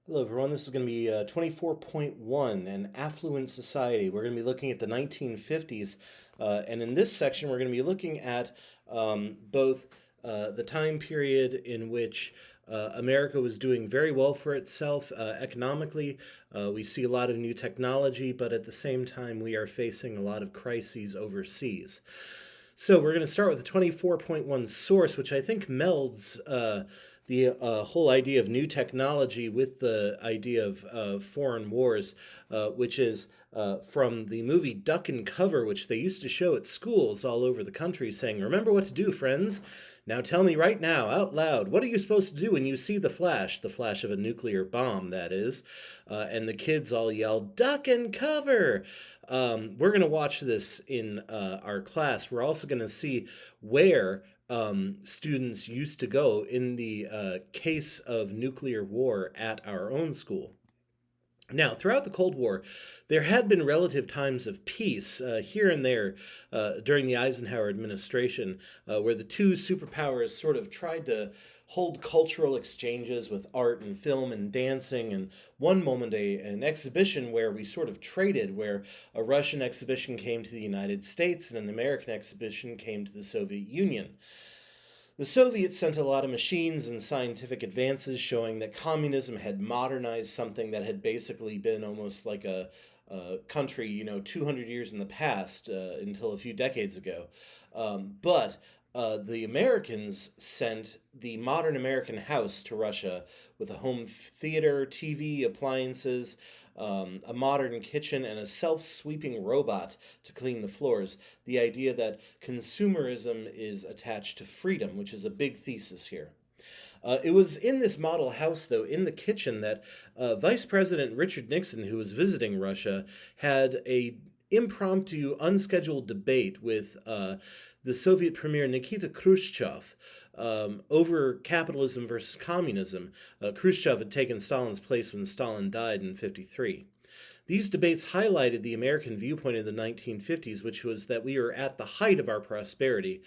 Hello, everyone. This is going to be 24.1, an affluent society. We're going to be looking at the 1950s. And in this section, we're going to be looking at both the time period in which America was doing very well for itself economically. We see a lot of new technology, but at the same time, we are facing a lot of crises overseas. So we're going to start with the 24.1 source, which I think melds the whole idea of new technology with the idea of foreign wars, which is from the movie Duck and Cover, which they used to show at schools all over the country, saying, "Remember what to do, friends. Now tell me right now, out loud, what are you supposed to do when you see the flash of a nuclear bomb, that is." And the kids all yell, "Duck and cover!" We're going to watch this in our class. We're also going to see where students used to go in the case of nuclear war at our own school. Now, throughout the Cold War, there had been relative times of peace here and there during the Eisenhower administration, where the two superpowers sort of tried to hold cultural exchanges with art and film and dancing. And one moment, an exhibition where we sort of traded, where a Russian exhibition came to the United States and an American exhibition came to the Soviet Union. The Soviets sent a lot of machines and scientific advances showing that communism had modernized something that had basically been almost like a country, 200 years in the past until a few decades ago. But the Americans sent the modern American house to Russia with a home theater, TV, appliances, a modern kitchen, and a self sweeping robot to clean the floors. The idea that consumerism is attached to freedom, which is a big thesis here. It was in this model house, though, in the kitchen, that Vice President Richard Nixon, who was visiting Russia, had a impromptu, unscheduled debate with the Soviet Premier Nikita Khrushchev over capitalism versus communism. Khrushchev had taken Stalin's place when Stalin died in 1953. These debates highlighted the American viewpoint in the 1950s, which was that we were at the height of our prosperity,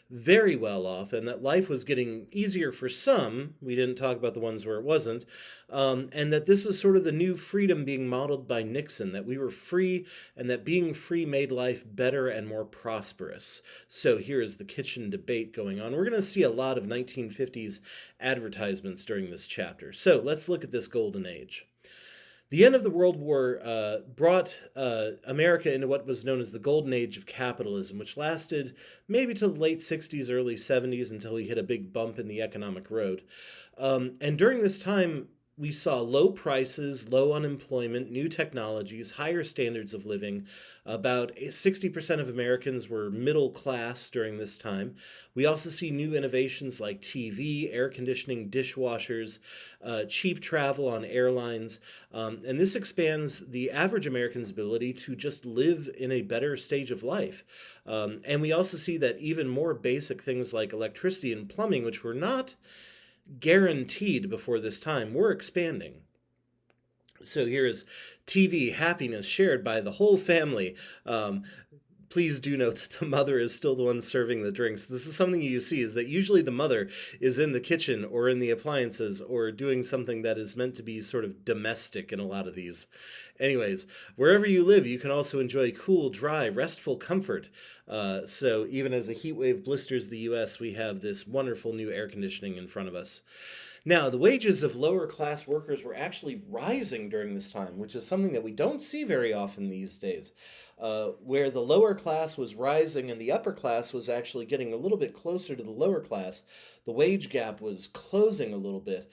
very well off, and that life was getting easier for some. We didn't talk about the ones where it wasn't. And that this was sort of the new freedom being modeled by Nixon, that we were free and that being free made life better and more prosperous. So here is the kitchen debate going on. We're going to see a lot of 1950s advertisements during this chapter. So let's look at this golden age. The end of the World War brought America into what was known as the golden age of capitalism, which lasted maybe till the late 60s, early 70s until we hit a big bump in the economic road. And during this time, we saw low prices, low unemployment, new technologies, higher standards of living. About 60% of Americans were middle class during this time. We also see new innovations like TV, air conditioning, dishwashers, cheap travel on airlines. And this expands the average American's ability to just live in a better stage of life. And we also see that even more basic things like electricity and plumbing, which were not guaranteed before this time, we're expanding. So here is TV happiness shared by the whole family. Please do note that the mother is still the one serving the drinks. This is something you see, is that usually the mother is in the kitchen or in the appliances or doing something that is meant to be sort of domestic in a lot of these. Anyways, wherever you live, you can also enjoy cool, dry, restful comfort. So even as a heat wave blisters the US, we have this wonderful new air conditioning in front of us. Now, the wages of lower class workers were actually rising during this time, which is something that we don't see very often these days. Where the lower class was rising and the upper class was actually getting a little bit closer to the lower class, the wage gap was closing a little bit.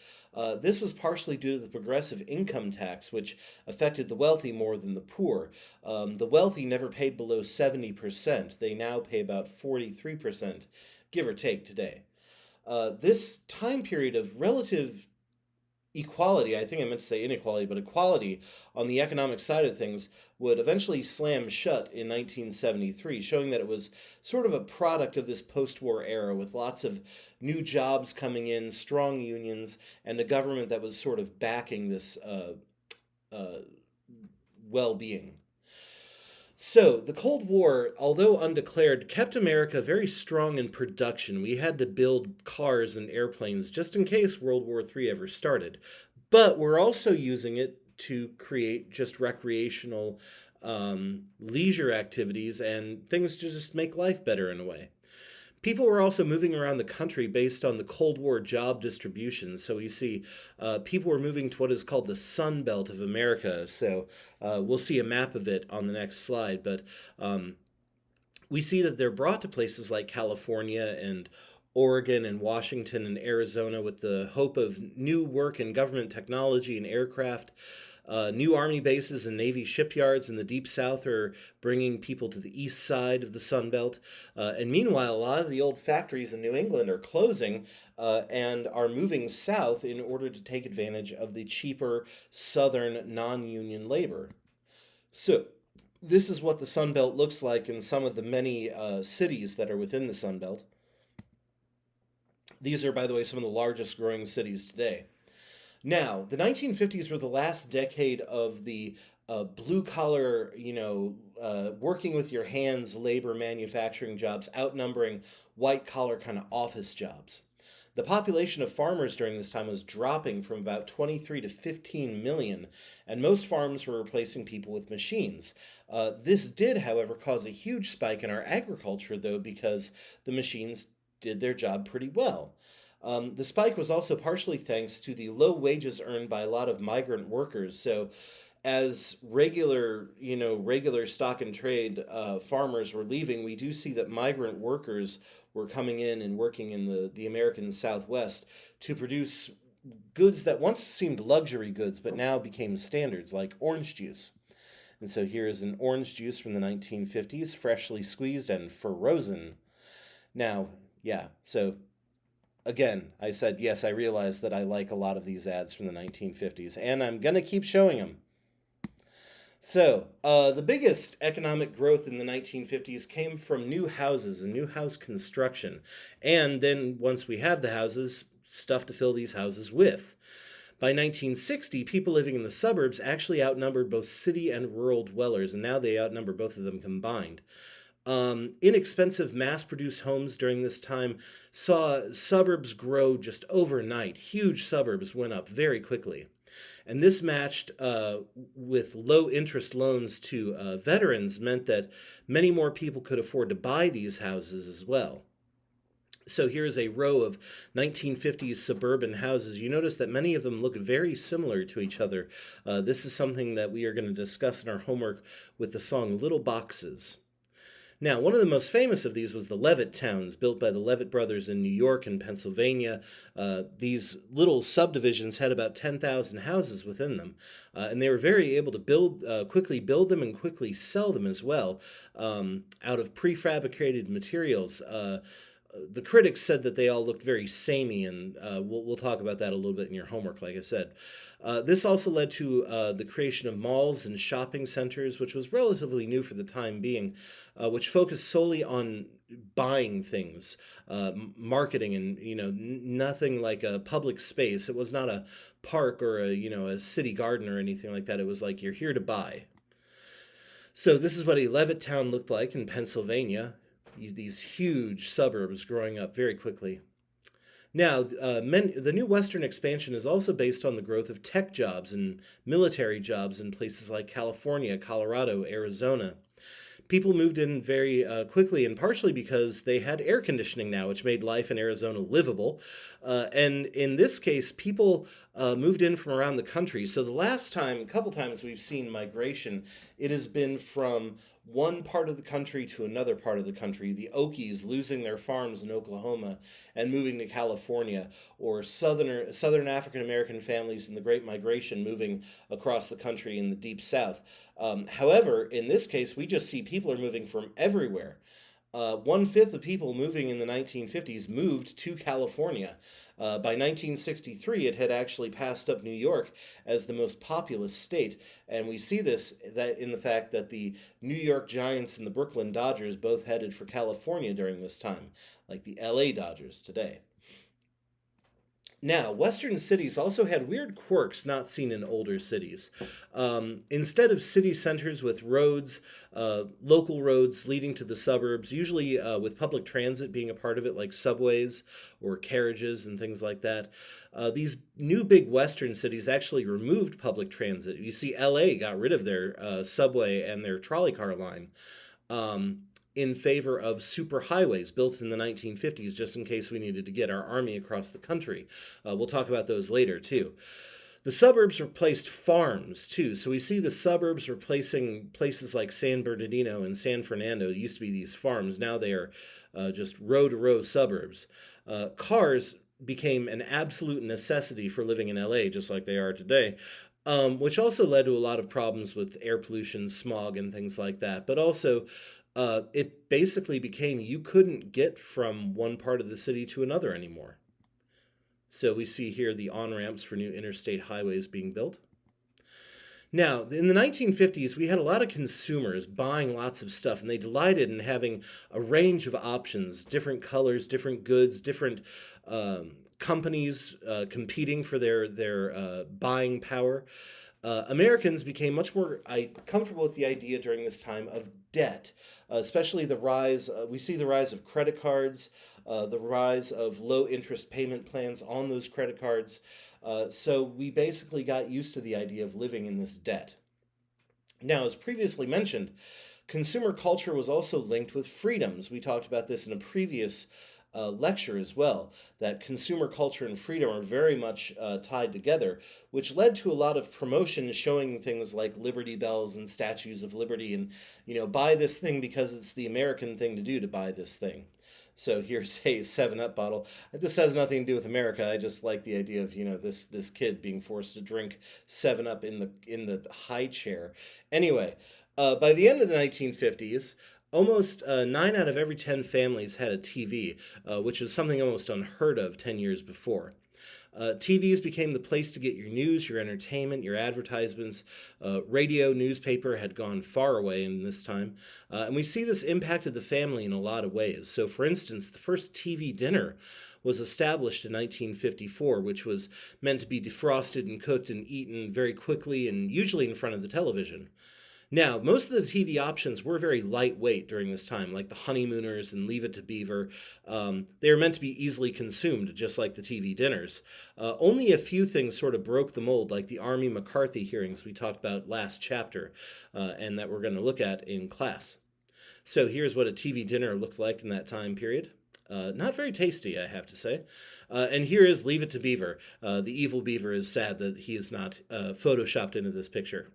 This was partially due to the progressive income tax, which affected the wealthy more than the poor. The wealthy never paid below 70%. They now pay about 43%, give or take, today. This time period of relative equality, I think I meant to say inequality, but equality on the economic side of things would eventually slam shut in 1973, showing that it was sort of a product of this post war era with lots of new jobs coming in, strong unions, and a government that was sort of backing this uh, well being. So, the Cold War, although undeclared, kept America very strong in production. We had to build cars and airplanes just in case World War III ever started. but we're also using it to create just recreational leisure activities and things to just make life better in a way. People were also moving around the country based on the Cold War job distribution. So we see people were moving to what is called the Sun Belt of America. So we'll see a map of it on the next slide. But we see that they're brought to places like California and Oregon and Washington and Arizona with the hope of new work in government technology and aircraft. New Army bases and Navy shipyards in the Deep South are bringing people to the east side of the Sun Belt. And meanwhile, a lot of the old factories in New England are closing and are moving south in order to take advantage of the cheaper southern non union labor. So, this is what the Sun Belt looks like in some of the many cities that are within the Sun Belt. These are, by the way, some of the largest growing cities today. Now, the 1950s were the last decade of the blue collar, working with your hands labor manufacturing jobs outnumbering white collar kind of office jobs. The population of farmers during this time was dropping from about 23 to 15 million, and most farms were replacing people with machines. This did, however, cause a huge spike in our agriculture, though, because the machines did their job pretty well. The spike was also partially thanks to the low wages earned by a lot of migrant workers. So, as regular stock and trade farmers were leaving, we do see that migrant workers were coming in and working in the American Southwest to produce goods that once seemed luxury goods, but now became standards, like orange juice. And so here is an orange juice from the 1950s, freshly squeezed and frozen. Now, yeah, so again, I said, yes, I realize that I like a lot of these ads from the 1950s, and I'm going to keep showing them. So, the biggest economic growth in the 1950s came from new houses and new house construction. And then, once we have the houses, stuff to fill these houses with. By 1960, people living in the suburbs actually outnumbered both city and rural dwellers, and now they outnumber both of them combined. Inexpensive mass-produced homes during this time saw suburbs grow just overnight. Huge suburbs went up very quickly. And this matched with low-interest loans to veterans meant that many more people could afford to buy these houses as well. So here's a row of 1950s suburban houses. You notice that many of them look very similar to each other. This is something that we are going to discuss in our homework with the song Little Boxes. Now, one of the most famous of these was the Levitt towns, built by the Levitt brothers in New York and Pennsylvania. These little subdivisions had about 10,000 houses within them, and they were very able to quickly build them and quickly sell them as well, out of prefabricated materials. The critics said that they all looked very samey, and we'll talk about that a little bit in your homework, like I said. This also led to the creation of malls and shopping centers, which was relatively new for the time being, which focused solely on buying things, marketing, and nothing like a public space. It was not a park or a city garden or anything like that. It was like you're here to buy. So this is what a Levittown looked like in Pennsylvania. These huge suburbs growing up very quickly. Now, the new Western expansion is also based on the growth of tech jobs and military jobs in places like California, Colorado, Arizona. People moved in very quickly, and partially because they had air conditioning now, which made life in Arizona livable. And in this case, people moved in from around the country. So a couple times we've seen migration, it has been from one part of the country to another part of the country. The Okies losing their farms in Oklahoma and moving to California, or Southern African American families in the Great Migration moving across the country in the Deep South. However, in this case, we just see people are moving from everywhere. 1/5 of people moving in the 1950s moved to California. By 1963, it had actually passed up New York as the most populous state, and we see this in the fact that the New York Giants and the Brooklyn Dodgers both headed for California during this time, like the LA Dodgers today. Now, Western cities also had weird quirks not seen in older cities. Instead of city centers with roads, local roads leading to the suburbs, usually with public transit being a part of it, like subways or carriages and things like that, these new big Western cities actually removed public transit. You see, LA got rid of their subway and their trolley car line. Um, in favor of superhighways built in the 1950s just in case we needed to get our army across the country. We'll talk about those later, too. The suburbs replaced farms, too. So we see the suburbs replacing places like San Bernardino and San Fernando. It used to be these farms. Now they are just row to row suburbs. Cars became an absolute necessity for living in LA, just like they are today. Which also led to a lot of problems with air pollution, smog, and things like that. But also, it basically became you couldn't get from one part of the city to another anymore. So we see here the on-ramps for new interstate highways being built. Now, in the 1950s, we had a lot of consumers buying lots of stuff, and they delighted in having a range of options, different colors, different goods, different companies competing for their buying power. Americans became much more comfortable with the idea during this time of debt, especially the rise. We see the rise of credit cards, the rise of low interest payment plans on those credit cards. So we basically got used to the idea of living in this debt. Now, as previously mentioned, consumer culture was also linked with freedoms. We talked about this in a previous lecture as well, that consumer culture and freedom are very much tied together, which led to a lot of promotion showing things like Liberty Bells and statues of liberty and, buy this thing because it's the American thing to do to buy this thing. So here's a 7-Up bottle. This has nothing to do with America. I just like the idea of, this kid being forced to drink 7-Up in the high chair. Anyway, by the end of the 1950s, almost 9 out of every 10 families had a TV, which is something almost unheard of 10 years before. TVs became the place to get your news, your entertainment, your advertisements. Radio, newspaper had gone far away in this time. And we see this impacted the family in a lot of ways. So, for instance, the first TV dinner was established in 1954, which was meant to be defrosted and cooked and eaten very quickly and usually in front of the television. Now, most of the TV options were very lightweight during this time, like the Honeymooners and Leave It to Beaver. They were meant to be easily consumed, just like the TV dinners. Only a few things sort of broke the mold, like the Army McCarthy hearings we talked about last chapter, and that we're going to look at in class. So here's what a TV dinner looked like in that time period. Not very tasty, I have to say. And here is Leave It to Beaver. The evil beaver is sad that he is not photoshopped into this picture.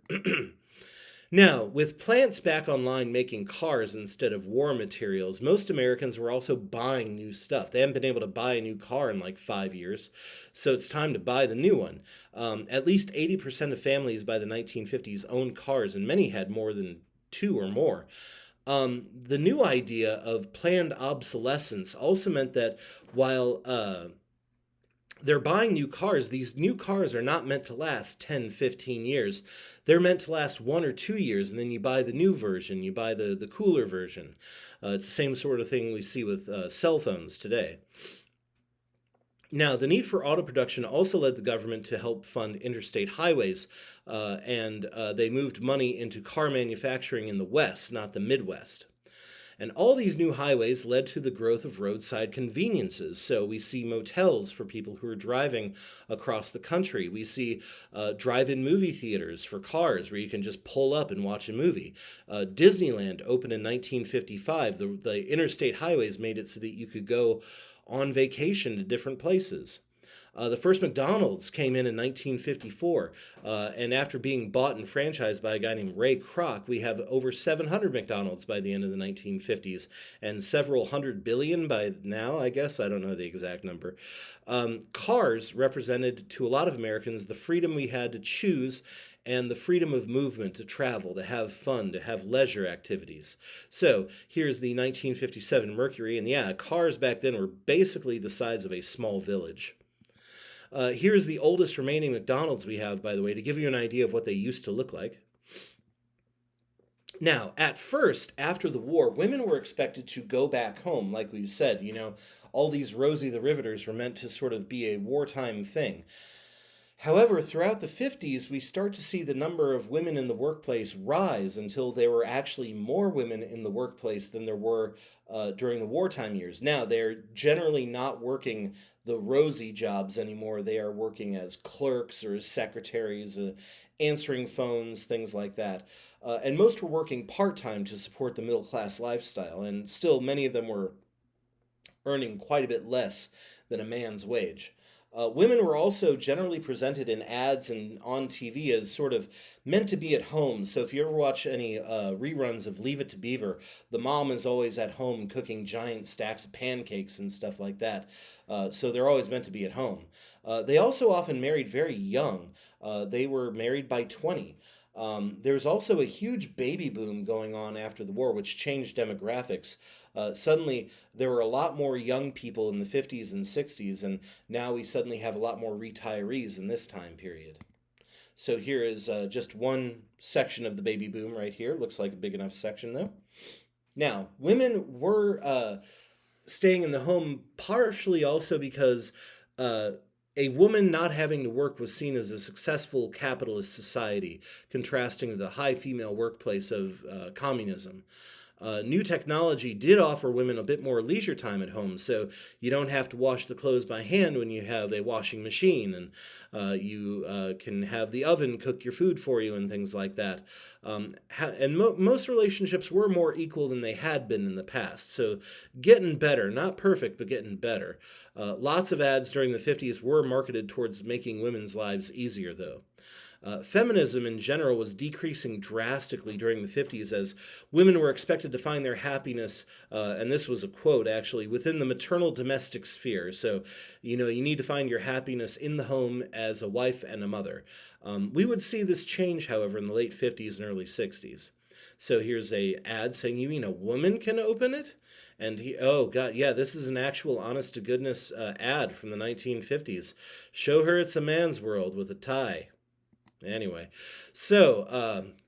Now, with plants back online making cars instead of war materials, most Americans were also buying new stuff. They haven't been able to buy a new car in like 5 years, so it's time to buy the new one. At least 80% of families by the 1950s owned cars, and many had more than 2 or more. The new idea of planned obsolescence also meant that while they're buying new cars, these new cars are not meant to last 10, 15 years. They're meant to last 1 or 2 years, and then you buy the new version, you buy the cooler version. It's the same sort of thing we see with cell phones today. Now, the need for auto production also led the government to help fund interstate highways, and they moved money into car manufacturing in the West, not the Midwest. And all these new highways led to the growth of roadside conveniences. So we see motels for people who are driving across the country. We see drive-in movie theaters for cars where you can just pull up and watch a movie. Disneyland opened in 1955. The interstate highways made it so that you could go on vacation to different places. The first McDonald's came in 1954, and after being bought and franchised by a guy named Ray Kroc, we have over 700 McDonald's by the end of the 1950s, and several hundred billion by now, I guess. I don't know the exact number. Cars represented to a lot of Americans the freedom we had to choose and the freedom of movement, to travel, to have fun, to have leisure activities. So here's the 1957 Mercury, and yeah, cars back then were basically the size of a small village. Here's the oldest remaining McDonald's we have, by the way, to give you an idea of what they used to look like. Now, at first, after the war, women were expected to go back home, like we've said. All these Rosie the Riveters were meant to sort of be a wartime thing. However, throughout the 50s, we start to see the number of women in the workplace rise until there were actually more women in the workplace than there were during the wartime years. Now, they're generally not working the rosy jobs anymore. They are working as clerks or as secretaries, answering phones, things like that. And most were working part time to support the middle class lifestyle. And still, many of them were earning quite a bit less than a man's wage. Women were also generally presented in ads and on TV as sort of meant to be at home. So if you ever watch any reruns of Leave It to Beaver, the mom is always at home cooking giant stacks of pancakes and stuff like that. So they're always meant to be at home. They also often married very young. They were married by 20. There's also a huge baby boom going on after the war, which changed demographics. Suddenly, there were a lot more young people in the 50s and 60s, and now we suddenly have a lot more retirees in this time period. So here is just one section of the baby boom right here. Looks like a big enough section, though. Now, women were staying in the home partially also because uh, a woman not having to work was seen as a successful capitalist society, contrasting the high female workplace of communism. New technology did offer women a bit more leisure time at home, so you don't have to wash the clothes by hand when you have a washing machine, and you can have the oven cook your food for you and things like that. Most relationships were more equal than they had been in the past, so getting better, not perfect, but getting better. Lots of ads during the 50s were marketed towards making women's lives easier, though. Feminism in general was decreasing drastically during the 50s as women were expected to find their happiness, and this was a quote actually, within the maternal domestic sphere. So, you need to find your happiness in the home as a wife and a mother. We would see this change, however, in the late 50s and early 60s. So here's a ad saying, "You mean a woman can open it?" And oh god, yeah, this is an actual honest to goodness ad from the 1950s. "Show her it's a man's world with a tie." Anyway, so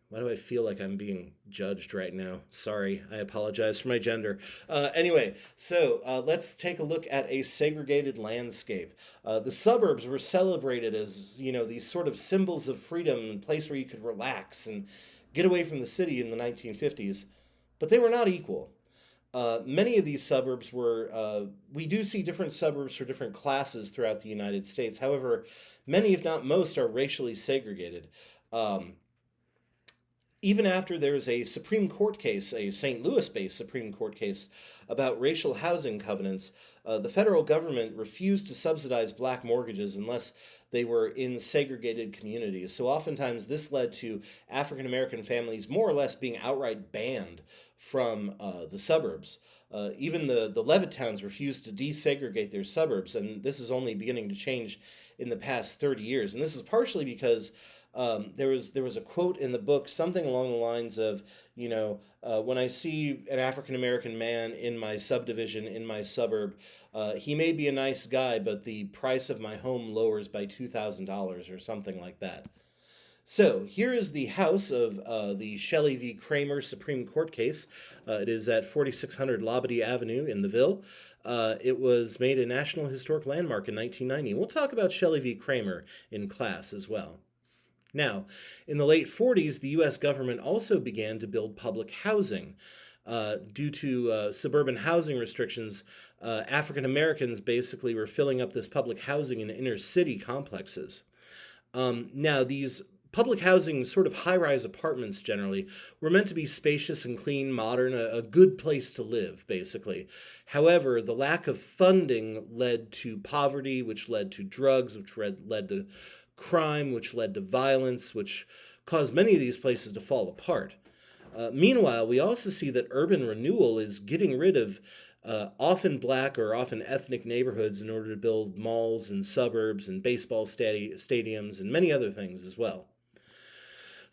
why do I feel like I'm being judged right now? Sorry, I apologize for my gender. Anyway, so let's take a look at a segregated landscape. The suburbs were celebrated as, these sort of symbols of freedom and place where you could relax and get away from the city in the 1950s, but they were not equal. Many of these suburbs we do see different suburbs for different classes throughout the United States. However, many, if not most, are racially segregated. Um, Even after there's a Supreme Court case, a St. Louis based Supreme Court case about racial housing covenants, the federal government refused to subsidize black mortgages unless they were in segregated communities. So oftentimes this led to African American families more or less being outright banned from the suburbs. Even the Levittowns refused to desegregate their suburbs, and this is only beginning to change in the past 30 years. And this is partially because there was a quote in the book, something along the lines of, when I see an African American man in my subdivision, in my suburb, he may be a nice guy, but the price of my home lowers by $2,000 or something like that. So here is the house of the Shelley v. Kramer Supreme Court case. It is at 4600 Labadie Avenue in the Ville. It was made a National Historic Landmark in 1990. We'll talk about Shelley v. Kramer in class as well. Now, in the late 40s, the U.S. government also began to build public housing. Due to suburban housing restrictions, African Americans basically were filling up this public housing in inner city complexes. Now, these public housing, sort of high rise apartments generally, were meant to be spacious and clean, modern, a good place to live, basically. However, the lack of funding led to poverty, which led to drugs, which led to crime, which led to violence, which caused many of these places to fall apart. Meanwhile, we also see that urban renewal is getting rid of often black or often ethnic neighborhoods in order to build malls and suburbs and baseball stadiums and many other things as well.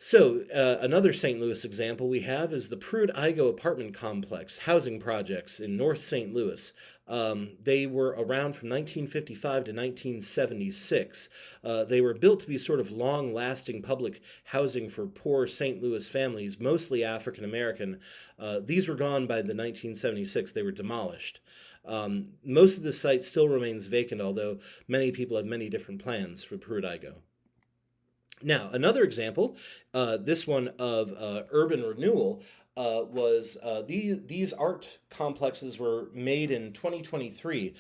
So, another St. Louis example we have is the Pruitt-Igoe apartment complex housing projects in North St. Louis. They were around from 1955 to 1976. They were built to be sort of long lasting public housing for poor St. Louis families, mostly African American. These were gone by the 1976, they were demolished. Most of the site still remains vacant, although many people have many different plans for Pruitt-Igoe. Now, another example, this one of urban renewal, was these art complexes were made in 2023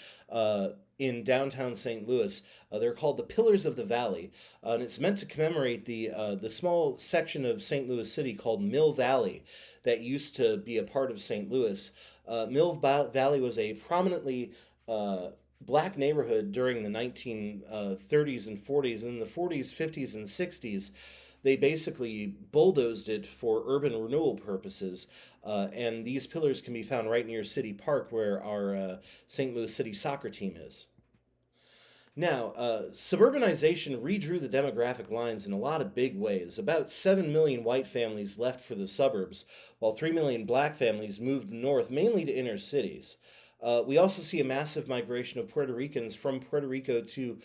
in downtown St. Louis. They're called the Pillars of the Valley, and it's meant to commemorate the small section of St. Louis City called Mill Valley that used to be a part of St. Louis. Valley was a prominently black neighborhood during the 1930s and 40s. In the 40s, 50s, and 60s, they basically bulldozed it for urban renewal purposes. And these pillars can be found right near City Park, where our St. Louis City soccer team is. Now, suburbanization redrew the demographic lines in a lot of big ways. About 7 million white families left for the suburbs, while 3 million black families moved north, mainly to inner cities. We also see a massive migration of Puerto Ricans from Puerto Rico to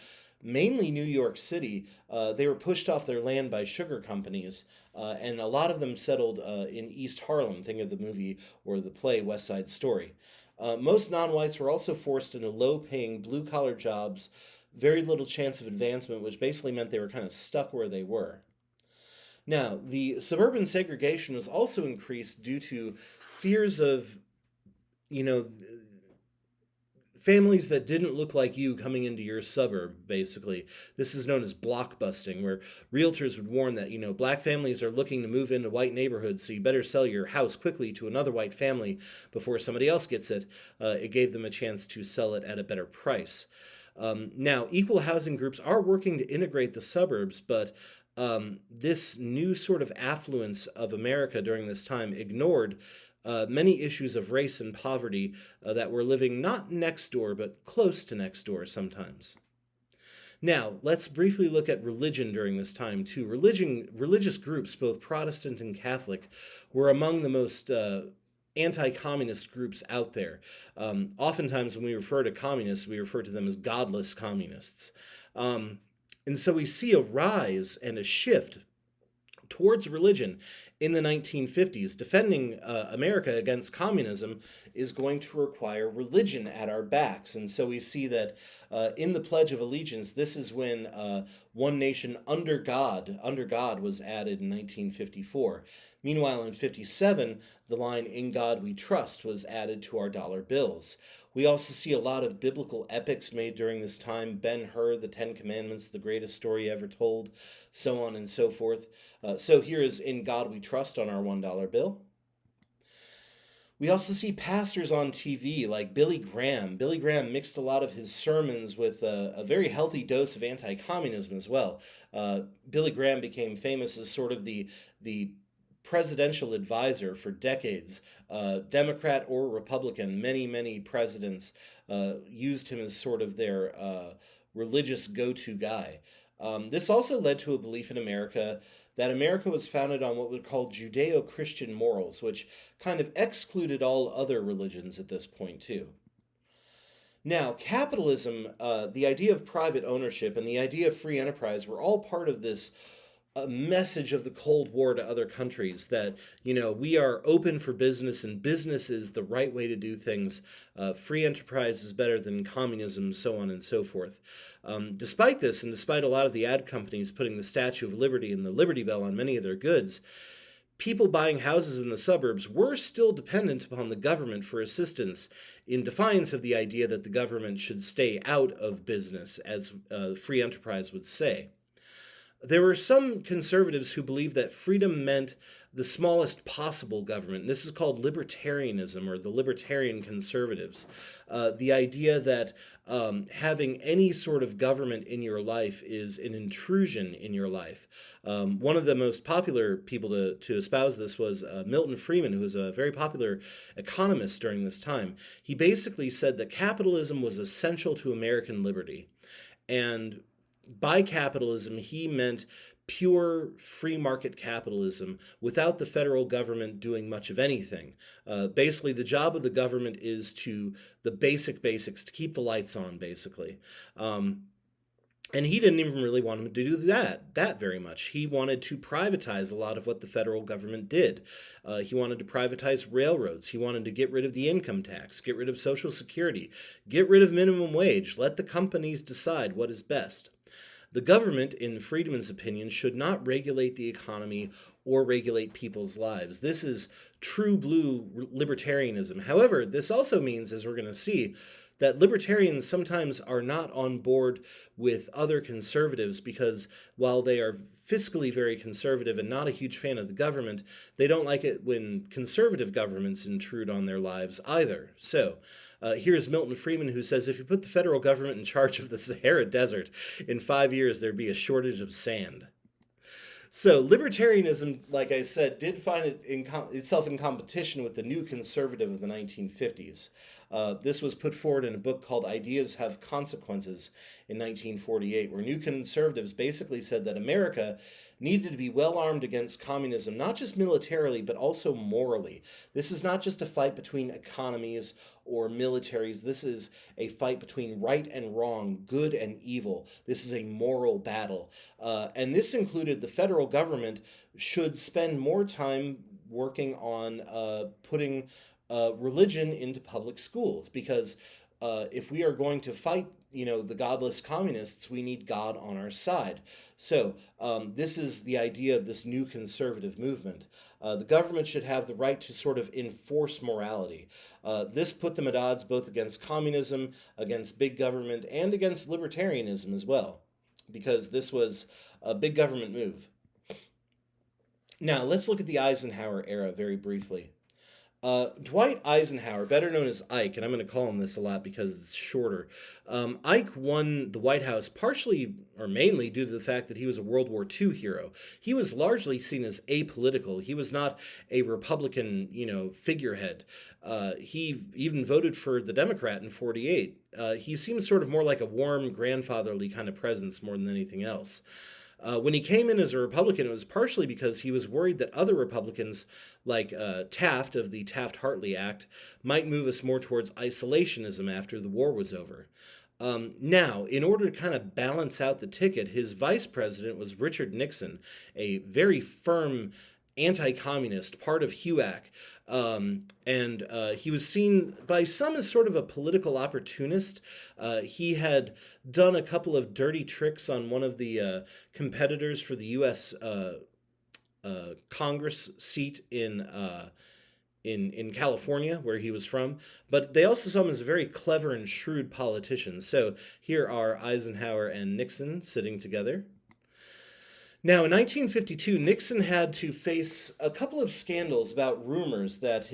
mainly New York City. They were pushed off their land by sugar companies, and a lot of them settled in East Harlem. Think of the movie or the play West Side Story. Most non whites were also forced into low paying blue collar jobs, very little chance of advancement, which basically meant they were kind of stuck where they were. Now, the suburban segregation was also increased due to fears of, you know, families that didn't look like you coming into your suburb, basically. This is known as blockbusting, where realtors would warn that, black families are looking to move into white neighborhoods, so you better sell your house quickly to another white family before somebody else gets it. It gave them a chance to sell it at a better price. Now, equal housing groups are working to integrate the suburbs, but this new sort of affluence of America during this time ignored many issues of race and poverty that were living not next door, but close to next door sometimes. Now, let's briefly look at religion during this time, too. Religious groups, both Protestant and Catholic, were among the most anti-communist groups out there. Oftentimes when we refer to communists, we refer to them as godless communists. And so we see a rise and a shift towards religion in the 1950s. Defending America against communism is going to require religion at our backs. And so we see that in the Pledge of Allegiance, this is when one nation under God was added in 1954. Meanwhile, in 57, the line, "In God We Trust," was added to our dollar bills. We also see a lot of biblical epics made during this time: Ben-Hur, the Ten Commandments, the greatest story ever told, so on and so forth. So here is "In God We Trust" on our $1 bill. We also see pastors on TV like Billy Graham. Billy Graham mixed a lot of his sermons with a very healthy dose of anti-communism as well. Billy Graham became famous as sort of the presidential advisor for decades. Democrat or Republican, many presidents used him as sort of their religious go-to guy. This also led to a belief in America that America was founded on what were called Judeo-Christian morals, which kind of excluded all other religions at this point too. Now, capitalism, the idea of private ownership, and the idea of free enterprise were all part of this a message of the Cold War to other countries that, we are open for business and business is the right way to do things. Free enterprise is better than communism, so on and so forth. Despite this, and despite a lot of the ad companies putting the Statue of Liberty and the Liberty Bell on many of their goods, people buying houses in the suburbs were still dependent upon the government for assistance, in defiance of the idea that the government should stay out of business, as free enterprise would say. There were some conservatives who believed that freedom meant the smallest possible government. This is called libertarianism, or the libertarian conservatives. The idea that having any sort of government in your life is an intrusion in your life. One of the most popular people to espouse this was Milton Friedman, who was a very popular economist during this time. He basically said that capitalism was essential to American liberty. And by capitalism, he meant pure free market capitalism without the federal government doing much of anything. Basically, the job of the government is to the basics, to keep the lights on, basically. Um, and he didn't even really want him to do that very much. He wanted to privatize a lot of what the federal government did. He wanted to privatize railroads. He wanted to get rid of the income tax, get rid of Social Security, get rid of minimum wage, let the companies decide what is best. The government, in Friedman's opinion, should not regulate the economy or regulate people's lives. This is true blue libertarianism. However, this also means, as we're going to see, that libertarians sometimes are not on board with other conservatives because while they are fiscally very conservative and not a huge fan of the government, they don't like it when conservative governments intrude on their lives either. So, here's Milton Friedman, who says, if you put the federal government in charge of the Sahara Desert, in 5 years there'd be a shortage of sand. So libertarianism, like I said, did find itself in competition with the new conservative of the 1950s. This was put forward in a book called Ideas Have Consequences in 1948, where new conservatives basically said that America needed to be well armed against communism, not just militarily, but also morally. This is not just a fight between economies or militaries. This is a fight between right and wrong, good and evil. This is a moral battle. And this included the federal government should spend more time working on putting religion into public schools, because if we are going to fight, the godless communists, we need God on our side. So this is the idea of this new conservative movement. The government should have the right to sort of enforce morality. This put them at odds both against communism, against big government, and against libertarianism as well, because this was a big government move. Now, let's look at the Eisenhower era very briefly. Dwight Eisenhower, better known as Ike, and I'm going to call him this a lot because it's shorter. Ike won the White House partially or mainly due to the fact that he was a World War II hero. He was largely seen as apolitical. He was not a Republican, figurehead. He even voted for the Democrat in '48. He seemed sort of more like a warm, grandfatherly kind of presence more than anything else. When he came in as a Republican, it was partially because he was worried that other Republicans, like Taft of the Taft-Hartley Act, might move us more towards isolationism after the war was over. Now, in order to kind of balance out the ticket, his vice president was Richard Nixon, a very firm anti-communist, part of HUAC. And he was seen by some as sort of a political opportunist. He had done a couple of dirty tricks on one of the competitors for the U.S. Congress seat in California, where he was from. But they also saw him as a very clever and shrewd politician. So here are Eisenhower and Nixon sitting together. Now, in 1952, Nixon had to face a couple of scandals about rumors that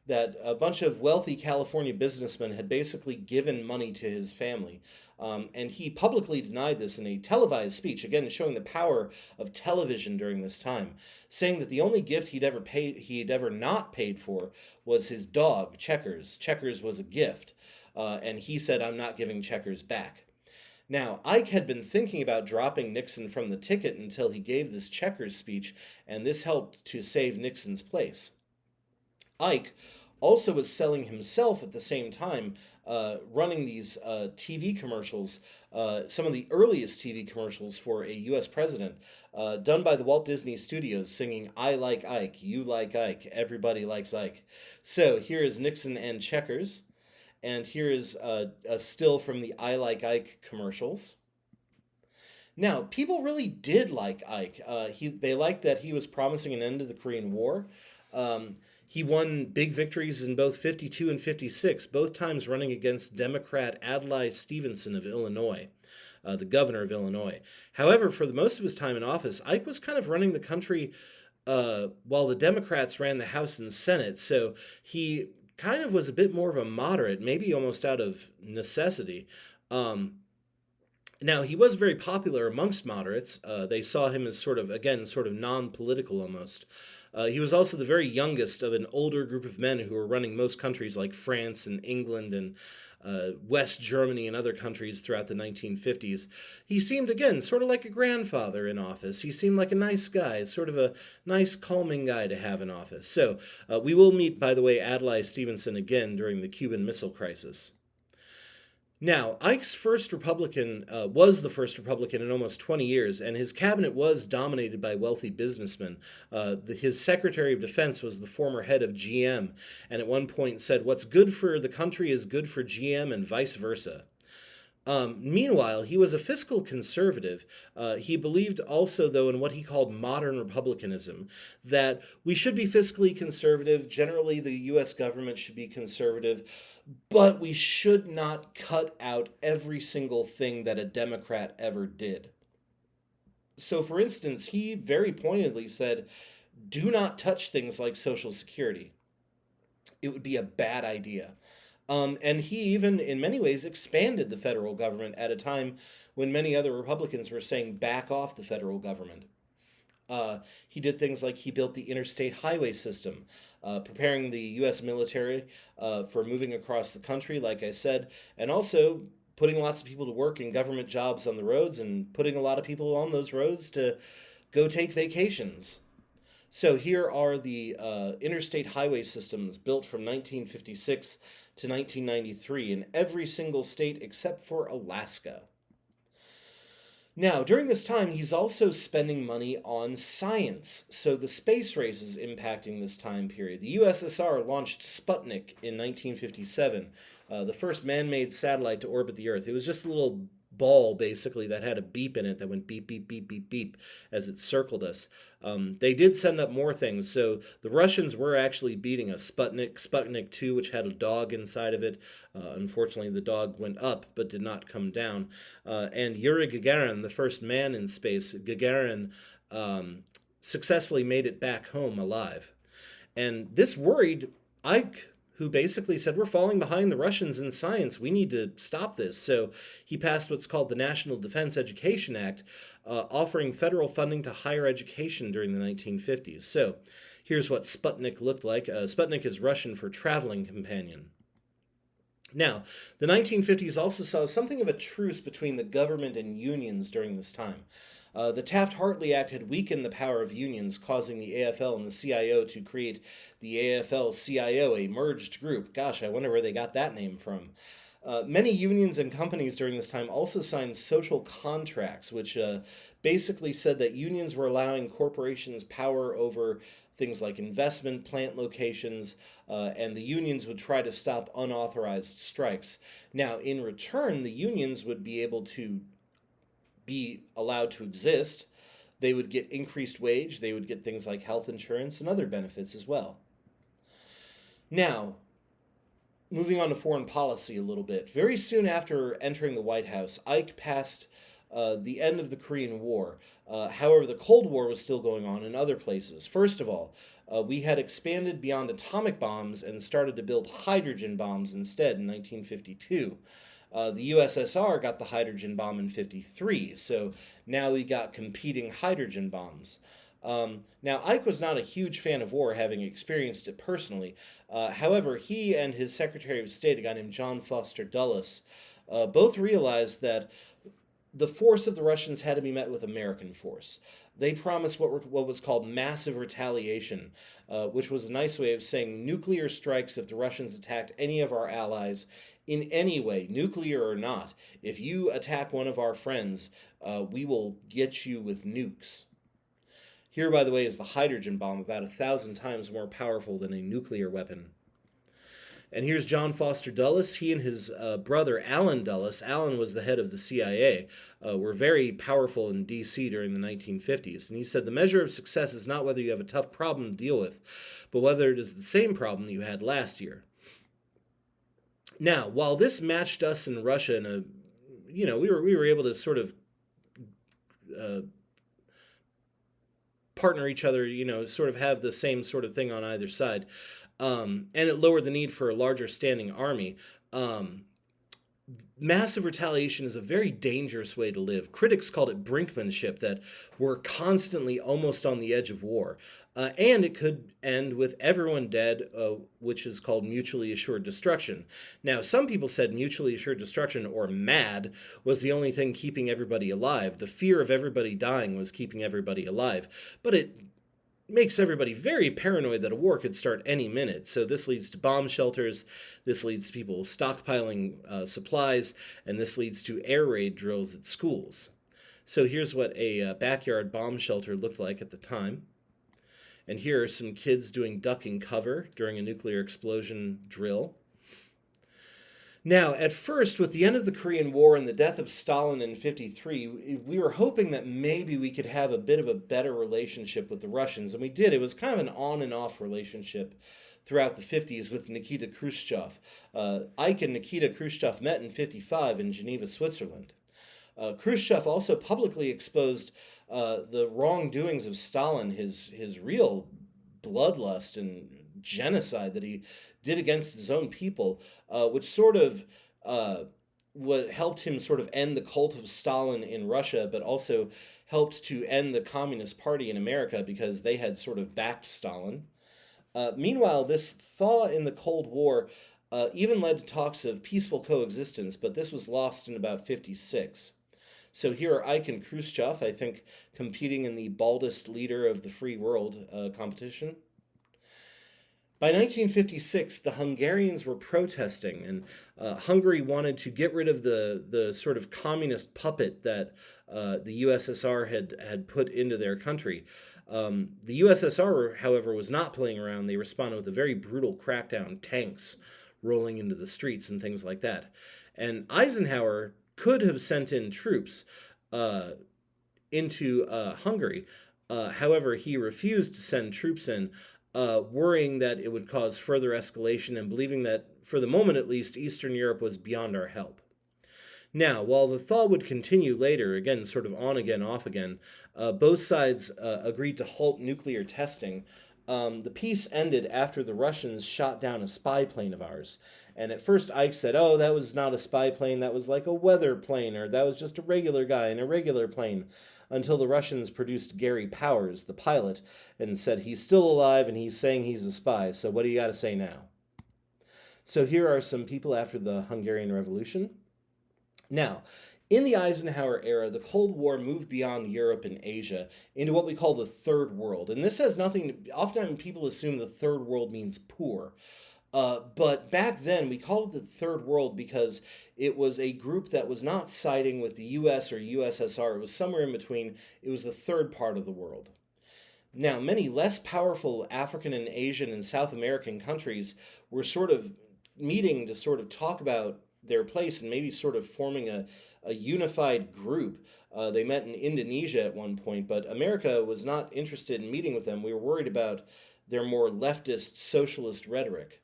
that a bunch of wealthy California businessmen had basically given money to his family. And he publicly denied this in a televised speech, again showing the power of television during this time, saying that the only gift he'd ever not paid for was his dog, Checkers. Checkers was a gift. And he said, "I'm not giving Checkers back." Now, Ike had been thinking about dropping Nixon from the ticket until he gave this Checkers speech, and this helped to save Nixon's place. Ike also was selling himself at the same time, running these TV commercials, some of the earliest TV commercials for a U.S. president, done by the Walt Disney Studios, singing, "I like Ike, you like Ike, everybody likes Ike." So here is Nixon and Checkers. And here is a still from the I Like Ike commercials. Now, people really did like Ike. They liked that he was promising an end to the Korean War. He won big victories in both '52 and '56, both times running against Democrat Adlai Stevenson of Illinois, the governor of Illinois. However, for the most of his time in office, Ike was kind of running the country while the Democrats ran the House and Senate. So he kind of was a bit more of a moderate, maybe almost out of necessity. Now, he was very popular amongst moderates. They saw him as sort of non-political almost. He was also the very youngest of an older group of men who were running most countries like France and England and West Germany and other countries throughout the 1950s. He seemed, again, sort of like a grandfather in office. He seemed like a nice guy, sort of a nice, calming guy to have in office. So we will meet, by the way, Adlai Stevenson again during the Cuban Missile Crisis. Now, Ike's first Republican was the first Republican in almost 20 years, and his cabinet was dominated by wealthy businessmen. His Secretary of Defense was the former head of GM, and at one point said, "What's good for the country is good for GM, and vice versa." Meanwhile, he was a fiscal conservative. He believed also, though, in what he called modern republicanism, that we should be fiscally conservative. Generally, the U.S. government should be conservative, but we should not cut out every single thing that a Democrat ever did. So, for instance, he very pointedly said, do not touch things like Social Security. It would be a bad idea. And he even, in many ways, expanded the federal government at a time when many other Republicans were saying, back off the federal government. He did things like he built the interstate highway system, preparing the U.S. military for moving across the country, like I said, and also putting lots of people to work in government jobs on the roads and putting a lot of people on those roads to go take vacations. So here are the interstate highway systems built from 1956 to 1993 in every single state except for Alaska. Now, during this time, he's also spending money on science. So the space race is impacting this time period. The USSR launched Sputnik in 1957, the first man-made satellite to orbit the Earth. It was just a little ball, basically, that had a beep in it that went beep, beep, beep, beep, beep as it circled us. They did send up more things. So the Russians were actually beating a Sputnik 2, which had a dog inside of it. Unfortunately, the dog went up but did not come down. And Yuri Gagarin, the first man in space, Gagarin successfully made it back home alive. And this worried Ike, who basically said, we're falling behind the Russians in science. We need to stop this. So he passed what's called the National Defense Education Act, offering federal funding to higher education during the 1950s. So here's what Sputnik looked like. Sputnik is Russian for traveling companion. Now, the 1950s also saw something of a truce between the government and unions during this time. The Taft-Hartley Act had weakened the power of unions, causing the AFL and the CIO to create the AFL-CIO, a merged group. Gosh, I wonder where they got that name from. Many unions and companies during this time also signed social contracts, which basically said that unions were allowing corporations power over things like investment, plant locations, and the unions would try to stop unauthorized strikes. Now, in return, the unions would be able to be allowed to exist. They would get increased wage, they would get things like health insurance and other benefits as well. Now, moving on to foreign policy a little bit. Very soon after entering the White House, Ike passed the end of the Korean War. However, the Cold War was still going on in other places. First of all, we had expanded beyond atomic bombs and started to build hydrogen bombs instead in 1952. The USSR got the hydrogen bomb in 1953, so now we got competing hydrogen bombs. Now, Ike was not a huge fan of war, having experienced it personally. However, he and his Secretary of State, a guy named John Foster Dulles, both realized that the force of the Russians had to be met with American force. They promised what was called massive retaliation, which was a nice way of saying nuclear strikes if the Russians attacked any of our allies in any way, nuclear or not. If you attack one of our friends, we will get you with nukes. Here, by the way, is the hydrogen bomb, about 1,000 times more powerful than a nuclear weapon. And here's John Foster Dulles. He and his brother, Allen Dulles, Allen was the head of the CIA, were very powerful in D.C. during the 1950s. And he said, the measure of success is not whether you have a tough problem to deal with, but whether it is the same problem you had last year. Now, while this matched us in Russia in a, we were able to sort of partner each other, sort of have the same sort of thing on either side. And it lowered the need for a larger standing army. massive retaliation is a very dangerous way to live. Critics called it brinkmanship, that we're constantly almost on the edge of war. And it could end with everyone dead, which is called mutually assured destruction. Now, some people said mutually assured destruction, or MAD, was the only thing keeping everybody alive. The fear of everybody dying was keeping everybody alive. But it makes everybody very paranoid that a war could start any minute. So this leads to bomb shelters, this leads to people stockpiling supplies, and this leads to air raid drills at schools. So here's what a backyard bomb shelter looked like at the time. And here are some kids doing duck and cover during a nuclear explosion drill. Now, at first, with the end of the Korean War and the death of Stalin in 1953, we were hoping that maybe we could have a bit of a better relationship with the Russians, and we did. It was kind of an on and off relationship throughout the 1950s with Nikita Khrushchev. Ike and Nikita Khrushchev met in 1955 in Geneva, Switzerland. Khrushchev also publicly exposed the wrongdoings of Stalin, his real bloodlust and genocide that he did against his own people, which sort of helped him sort of end the cult of Stalin in Russia, but also helped to end the Communist Party in America because they had sort of backed Stalin. Meanwhile, this thaw in the Cold War even led to talks of peaceful coexistence, but this was lost in about 1956. So here are Ike and Khrushchev, I think, competing in the baldest leader of the free world competition. By 1956, the Hungarians were protesting, and Hungary wanted to get rid of the sort of communist puppet that the USSR had put into their country. The USSR, however, was not playing around. They responded with a very brutal crackdown, tanks rolling into the streets and things like that. And Eisenhower could have sent in troops into Hungary. However, he refused to send troops in, worrying that it would cause further escalation and believing that, for the moment at least, Eastern Europe was beyond our help. Now, while the thaw would continue later, again, sort of on again, off again, both sides agreed to halt nuclear testing. The peace ended after the Russians shot down a spy plane of ours. And at first Ike said, oh, that was not a spy plane, that was like a weather plane, or that was just a regular guy in a regular plane, until the Russians produced Gary Powers, the pilot, and said he's still alive and he's saying he's a spy, so what do you got to say now? So here are some people after the Hungarian Revolution. Now, in the Eisenhower era, the Cold War moved beyond Europe and Asia into what we call the Third World. And this has nothing, often people assume the Third World means poor. But back then, we called it the Third World because it was a group that was not siding with the US or USSR. It was somewhere in between. It was the third part of the world. Now, many less powerful African and Asian and South American countries were sort of meeting to sort of talk about their place and maybe sort of forming a unified group. They met in Indonesia at one point, but America was not interested in meeting with them. We were worried about their more leftist socialist rhetoric.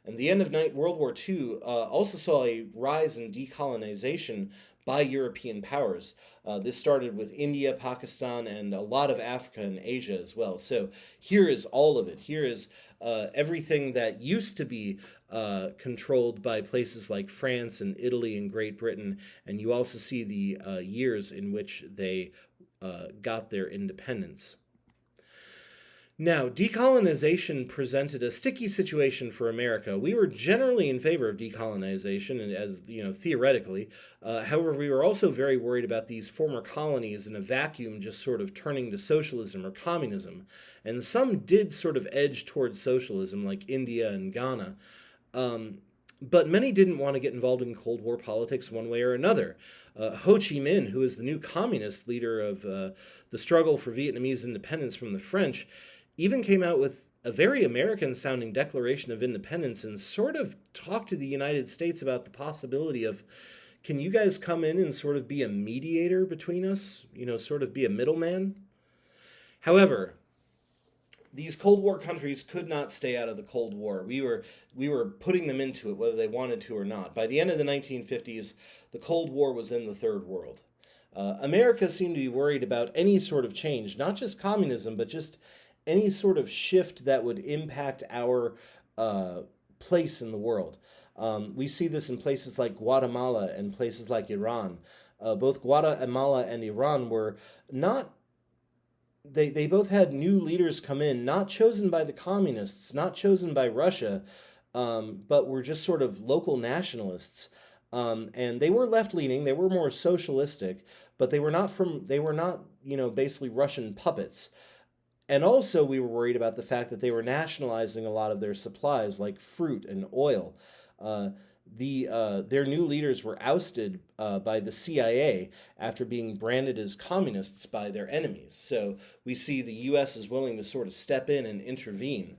And the end of World War II also saw a rise in decolonization by European powers. This started with India, Pakistan, and a lot of Africa and Asia as well. So here is all of it. Here is everything that used to be controlled by places like France and Italy and Great Britain. And you also see the years in which they got their independence. Now, decolonization presented a sticky situation for America. We were generally in favor of decolonization, and as you know, theoretically. However, we were also very worried about these former colonies in a vacuum just sort of turning to socialism or communism. And some did sort of edge towards socialism, like India and Ghana. But many didn't want to get involved in Cold War politics one way or another. Ho Chi Minh, who is the new communist leader of the struggle for Vietnamese independence from the French, even came out with a very American-sounding Declaration of Independence and sort of talked to the United States about the possibility of, can you guys come in and sort of be a mediator between us? You know, sort of be a middleman? However, these Cold War countries could not stay out of the Cold War. We were putting them into it, whether they wanted to or not. By the end of the 1950s, the Cold War was in the Third World. America seemed to be worried about any sort of change, not just communism, but just any sort of shift that would impact our place in the world. We see this in places like Guatemala and places like Iran. Both Guatemala and Iran were not they both had new leaders come in, not chosen by the communists, not chosen by Russia, but were just sort of local nationalists. And they were left leaning. They were more socialistic, but they were not basically Russian puppets. And also, we were worried about the fact that they were nationalizing a lot of their supplies, like fruit and oil. Uh, their new leaders were ousted by the CIA after being branded as communists by their enemies. So we see the U.S. is willing to sort of step in and intervene.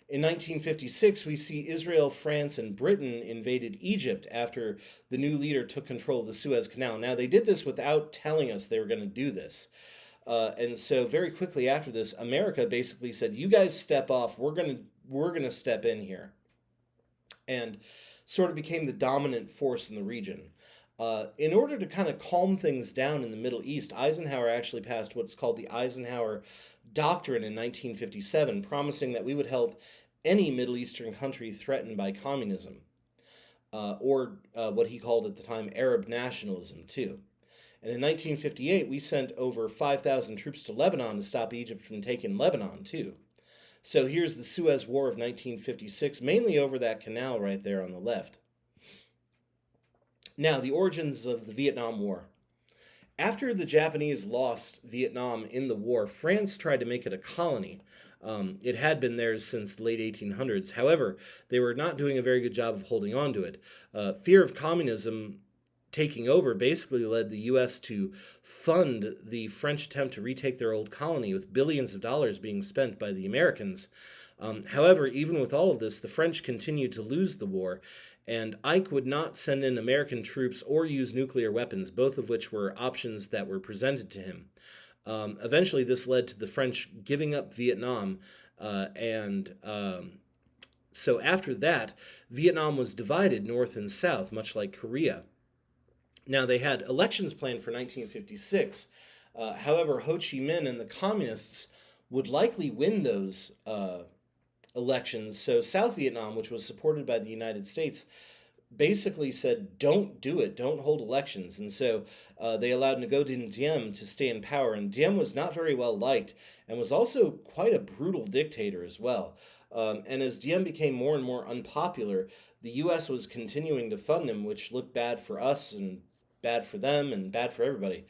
In 1956, we see Israel, France, and Britain invaded Egypt after the new leader took control of the Suez Canal. Now, they did this without telling us they were going to do this. And so very quickly after this, America basically said, "You guys step off. We're gonna step in here," and sort of became the dominant force in the region. In order to kind of calm things down in the Middle East, Eisenhower actually passed what's called the Eisenhower Doctrine in 1957, promising that we would help any Middle Eastern country threatened by communism, or what he called at the time Arab nationalism, too. And in 1958, we sent over 5,000 troops to Lebanon to stop Egypt from taking Lebanon, too. So here's the Suez War of 1956, mainly over that canal right there on the left. Now, the origins of the Vietnam War. After the Japanese lost Vietnam in the war, France tried to make it a colony. It had been theirs since the late 1800s. However, they were not doing a very good job of holding on to it. Fear of communism taking over basically led the U.S. to fund the French attempt to retake their old colony, with billions of dollars being spent by the Americans. However, even with all of this, the French continued to lose the war, and Ike would not send in American troops or use nuclear weapons, both of which were options that were presented to him. Eventually, this led to the French giving up Vietnam, and so after that, Vietnam was divided north and south, much like Korea. Now, they had elections planned for 1956. However, Ho Chi Minh and the communists would likely win those elections. So South Vietnam, which was supported by the United States, basically said, don't do it, don't hold elections. And so they allowed Ngo Dinh Diem to stay in power. And Diem was not very well liked and was also quite a brutal dictator as well. And as Diem became more and more unpopular, the U.S. was continuing to fund him, which looked bad for us and bad for them and bad for everybody.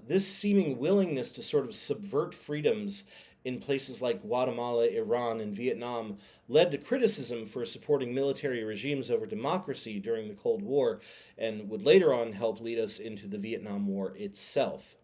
This seeming willingness to sort of subvert freedoms in places like Guatemala, Iran, and Vietnam led to criticism for supporting military regimes over democracy during the Cold War, and would later on help lead us into the Vietnam War itself.